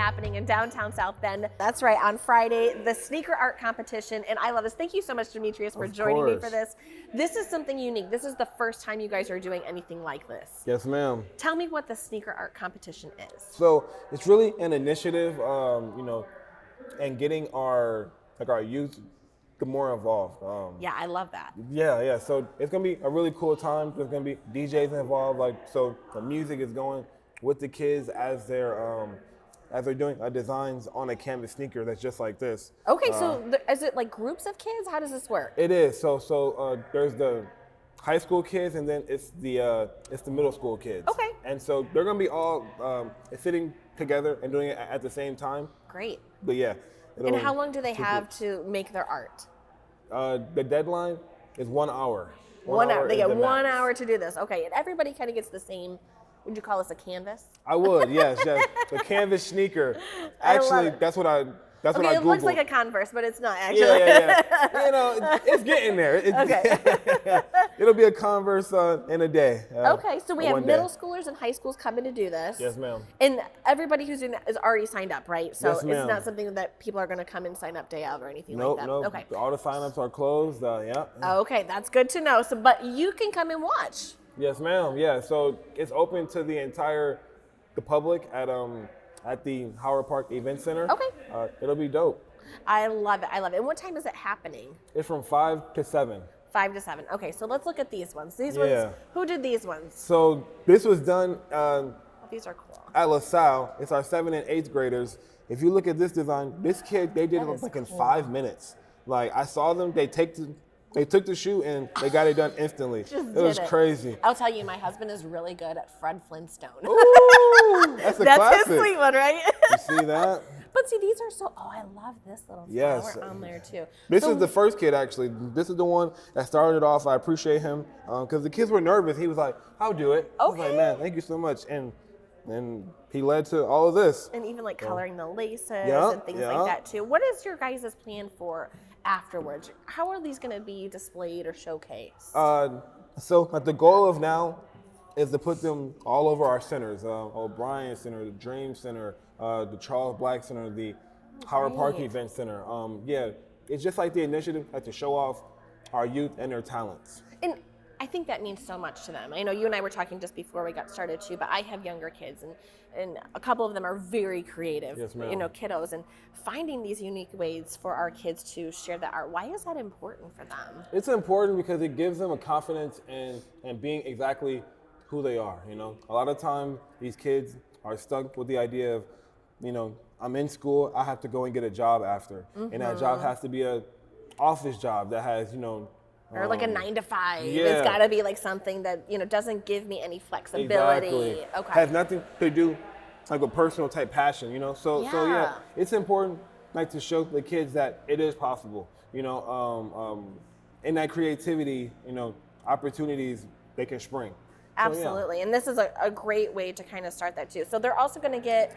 happening in downtown South Bend. That's right, on Friday, the sneaker art competition, and I love this. Thank you so much, Demetrius, for joining me for this. This is something unique. This is the first time you guys are doing anything like this. Yes, ma'am. Tell me what the sneaker art competition is. So it's really an initiative, and getting our youth more involved. Yeah, I love that. Yeah. So it's gonna be a really cool time. There's gonna be DJs involved. So the music is going with the kids as they're doing designs on a canvas sneaker that's just like this. Okay, so is it like groups of kids? How does this work? It is. So there's the high school kids, and then it's the middle school kids. Okay. And so they're gonna be all sitting together and doing it at the same time. Great. But yeah. And how long do they have to make their art? The deadline is 1 hour. 1 hour. They is get the 1 max. hour to do this. Okay, and everybody kind of gets the same. Would you call this a canvas? I would, yes. The canvas sneaker. I love Actually, it. that's what I Okay, Googled. it looks like a Converse, but it's not actually. Yeah. It's getting there. Okay. It'll be a Converse in a day. Okay, so we have one day. middle schoolers and high schools coming to do this. Yes, ma'am. And everybody who's doing that is already signed up, right? So Yes, it's ma'am. not something that people are going to come and sign up day of or anything Nope, like that. nope. Okay. All the signups are closed. Yeah. Okay, that's good to know. So, but you can come and watch. Yes, ma'am. Yeah. So it's open to the public at the Howard Park Event Center. Okay. It'll be dope. I love it. I love it. And what time is it happening? It's from 5 to 7. 5 to 7. Okay, so let's look at these ones. These Yeah. ones. Who did these ones? So this was done These are cool. at LaSalle. It's our 7th and 8th graders. If you look at this design, this kid, they did That it is like in cool. 5 minutes. Like I saw them, they took the shoe and they got it done instantly. Just It was did it. crazy. I'll tell you, my husband is really good at Fred Flintstone. Ooh, that's a That's classic. his sweet one, right? You see that? But see, these are so. Oh, I love this little Yes. flower on there too. This So- is the first kid, actually. This is the one that started it off. I appreciate him because the kids were nervous. He was like, "I'll do it." I was like, Okay. "Man, thank you so much." And he led to all of this. And even like coloring the laces Yeah, and things yeah. like that too. What is your guys' plan for afterwards? How are these going to be displayed or showcased? So the goal of now is to put them all over our centers. O'Brien Center, the Dream Center, the Charles Black Center, the Howard Park Great. Event Center. It's just like the initiative to show off our youth and their talents. And I think that means so much to them. I know you and I were talking just before we got started too, but I have younger kids and a couple of them are very creative, Yes, ma'am. kiddos, and finding these unique ways for our kids to share that art. Why is that important for them? It's important because it gives them a confidence in being exactly who they are. A lot of time these kids are stuck with the idea of, I'm in school, I have to go and get a job after, and that job has to be a office job that has, Or like a 9 to 5. yeah. It's got to be like something that, doesn't give me any flexibility. Exactly. Okay. Has nothing to do like a personal type passion, So Yeah. yeah, it's important to show the kids that it is possible, in that creativity, opportunities they can spring. So, yeah. Absolutely. And this is a great way to kind of start that too. So they're also going to get,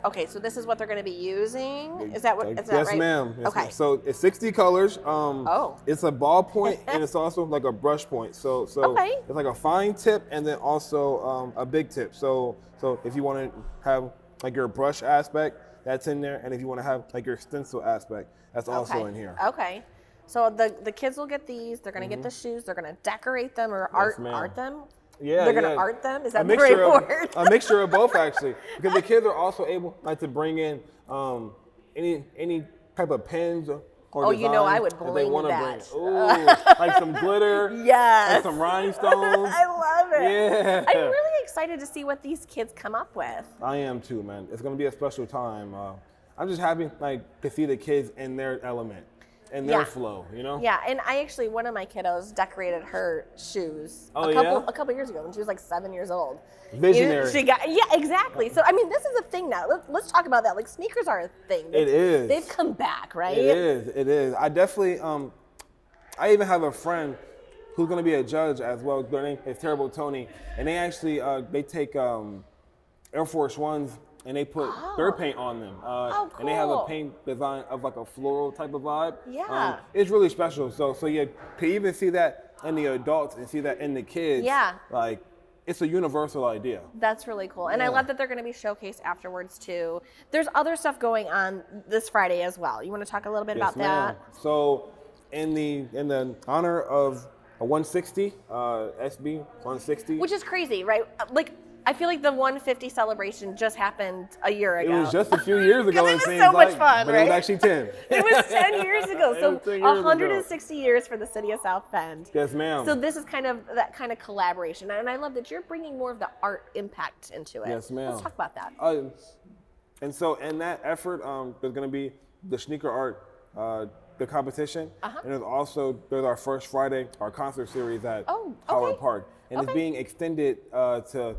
okay, so this is what they're going to be using. Is that what, is that Yes, right? ma'am. Yes, Okay. ma'am. So it's 60 colors. Oh. It's a ball point and it's also like a brush point. So Okay. it's like a fine tip and then also a big tip. So if you want to have like your brush aspect, that's in there, and if you want to have like your stencil aspect, that's also in here. Okay. So the kids will get these. They're going to get the shoes. They're going to decorate them or ma'am. art them. Yeah, They're going to yeah. art them. Is A that the right mixture of word? a mixture of both actually, because the kids are also able to bring in any type of pens or Oh, you know, I designs would that they bling wanna that. bring. Ooh, like some glitter. Yes. Like some rhinestones. I love it. Yeah. I'm really excited to see what these kids come up with. I am too, man. It's gonna be a special time. I'm just happy to see the kids in their element, in their Yeah. flow. Yeah, and I actually, one of my kiddos decorated her shoes Oh, a couple years ago when she was like 7 years old. Visionary. Yeah, exactly. So I mean, this is a thing now. Let's talk about that. Like sneakers are a thing. It is. They've come back, right? It is. It is. I definitely. I even have a friend who's going to be a judge as well. Their name is Terrible Tony, and they actually they take Air Force Ones and they put their paint on them. And they have a cool. paint design of like a floral type of vibe. Yeah. It's really special. So yeah, to even see that in the adults and see that in the kids. Yeah. Like it's a universal idea. That's really cool. And I love that they're going to be showcased afterwards too. There's other stuff going on this Friday as well. You want to talk a little bit about that? So in the honor of a 160, SB 160. Which is crazy, right? Like, I feel like the 150 celebration just happened a year ago. It was just a few years ago. It was so much fun, but right? It was actually 10. It was 10 years ago. So 10 years 160 years for the city of South Bend. Yes, ma'am. So this is kind of that kind of collaboration. And I love that you're bringing more of the art impact into it. Yes, ma'am. Let's talk about that. And so in that effort, there's going to be the sneaker art, the competition. And there's our first Friday, our concert series at Howard Park. And it's being extended to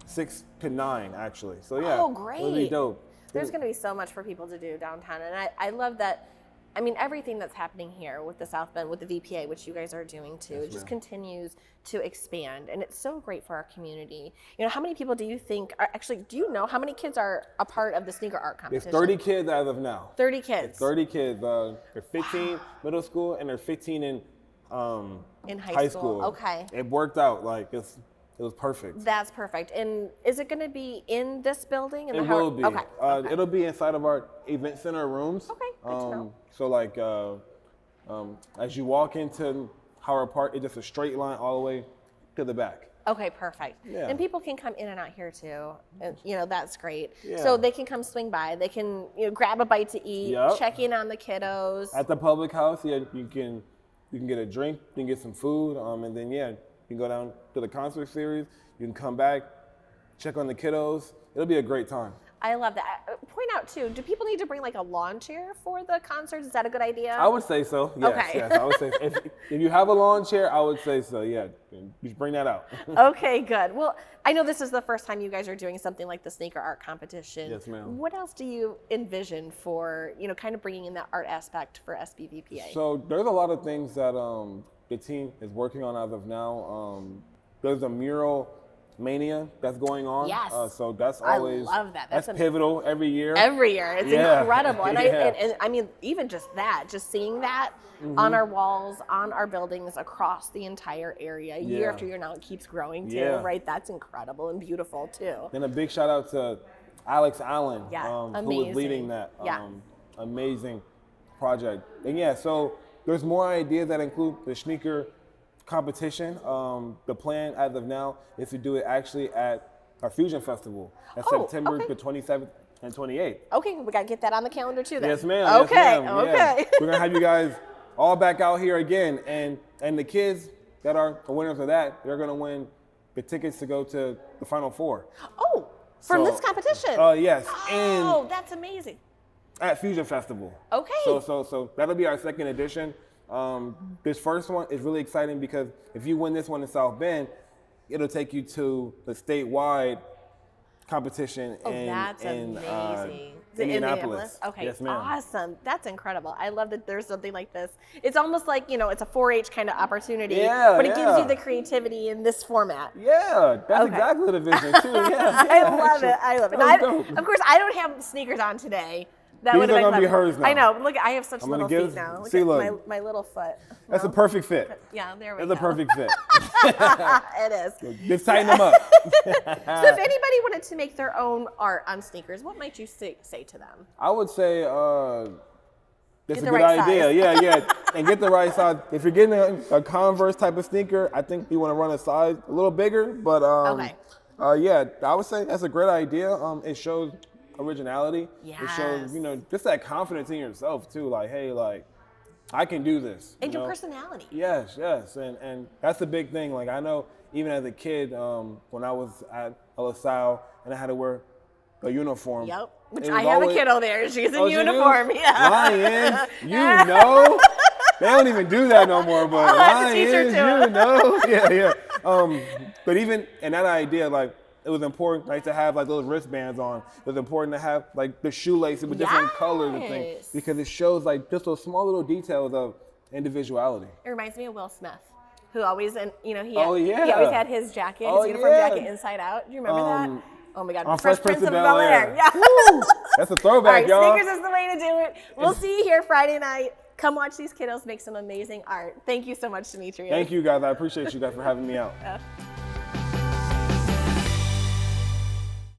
6 to 9, actually. So yeah, oh, great. It'll be dope. There's going to be so much for people to do downtown. And I love that. I mean, everything that's happening here with the South Bend, with the VPA, which you guys are doing too, it just continues to expand. And it's so great for our community. You know, how many people do you think are actually, do you know how many kids are a part of the sneaker art competition? There's 30 kids as of now. 30 kids. It's 30 kids. They're 15 middle school and they're 15 in high school. Okay. It worked out. Like, it was perfect. That's perfect. And is it going to be in this building? It will be. Okay. It'll be inside of our event center rooms. Okay, good to know. So like, as you walk into Howard Park, it's just a straight line all the way to the back. Okay, perfect. Yeah. And people can come in and out here too. And, you know, that's great. Yeah. So they can come swing by. They can, you know, grab a bite to eat, check in on the kiddos. At the public house, yeah, you can get a drink, you can get some food, and then you can go down to the concert series. You can come back, check on the kiddos. It'll be a great time. I love that. Point out too, do people need to bring like a lawn chair for the concerts? Is that a good idea? I would say so. Yes, Okay. yes. I would say if you have a lawn chair, I would say so. Yeah, you should bring that out. Okay, good. Well, I know this is the first time you guys are doing something like the sneaker art competition. Yes, ma'am. What else do you envision for, you know, kind of bringing in that art aspect for SBVPA? So there's a lot of things that the team is working on as of now. There's a mural mania that's going on. Yes. So that's always, I love that. That's pivotal every year. Every year. It's incredible. And, Yeah. and I mean, even just that, just seeing that on our walls, on our buildings, across the entire area, year after year now, it keeps growing too, right? That's incredible and beautiful too. And a big shout out to Alex Allen, who was leading that amazing project. And so there's more ideas that include the sneaker competition. The plan as of now is to do it actually at our Fusion Festival at September the 27th and 28th. Okay, we got to get that on the calendar too then. Yes, ma'am. Okay, yes, ma'am. okay. Yeah. We're going to have you guys all back out here again. And the kids that are the winners of that, they're going to win the tickets to go to the Final Four. Oh, from this competition? Yes. Oh, that's amazing. At Fusion Festival. Okay. So that'll be our second edition. This first one is really exciting because if you win this one in South Bend, it'll take you to the statewide competition that's in amazing. Indianapolis. Okay, yes, ma'am. Awesome. That's incredible. I love that there's something like this. It's almost like, you know, it's a 4-H kind of opportunity, but it gives you the creativity in this format. Yeah, that's exactly the vision too. Yeah, I love it. I love it. Of course, I don't have sneakers on today. That These would are have been gonna be clever. hers now. I know. Look, I have such I'm little gonna feet now. see, Look at look. my little foot. That's a perfect fit. Yeah, there we go. That's a perfect fit. It is. Just tighten them up. So if anybody wanted to make their own art on sneakers, what might you say to them? I would say that's a good right idea. size. Yeah. And get the right size. If you're getting a Converse type of sneaker, I think you want to run a size a little bigger. But I would say that's a great idea. It shows originality. Yes. It shows, just that confidence in yourself too. Like, hey, like, I can do this. And your personality. Yes. And that's the big thing. Like, I know even as a kid, when I was at LaSalle and I had to wear a uniform. Yep. Which I have a kiddo there. She's in uniform. Yeah. Lions, they don't even do that no more, but Lions, Yeah. But even in that idea, like, it was important, like, to have like those wristbands on. It was important to have like the shoelaces with different colors and things, because it shows like just those small little details of individuality. It reminds me of Will Smith, who always, he always had his jacket, his uniform jacket inside out. Do you remember that? Oh my God, on Fresh Prince of Bel-Air. Yeah. That's a throwback, all right, y'all. Sneakers is the way to do it. We'll see you here Friday night. Come watch these kiddos make some amazing art. Thank you so much, Demetrius. Thank you, guys. I appreciate you guys for having me out.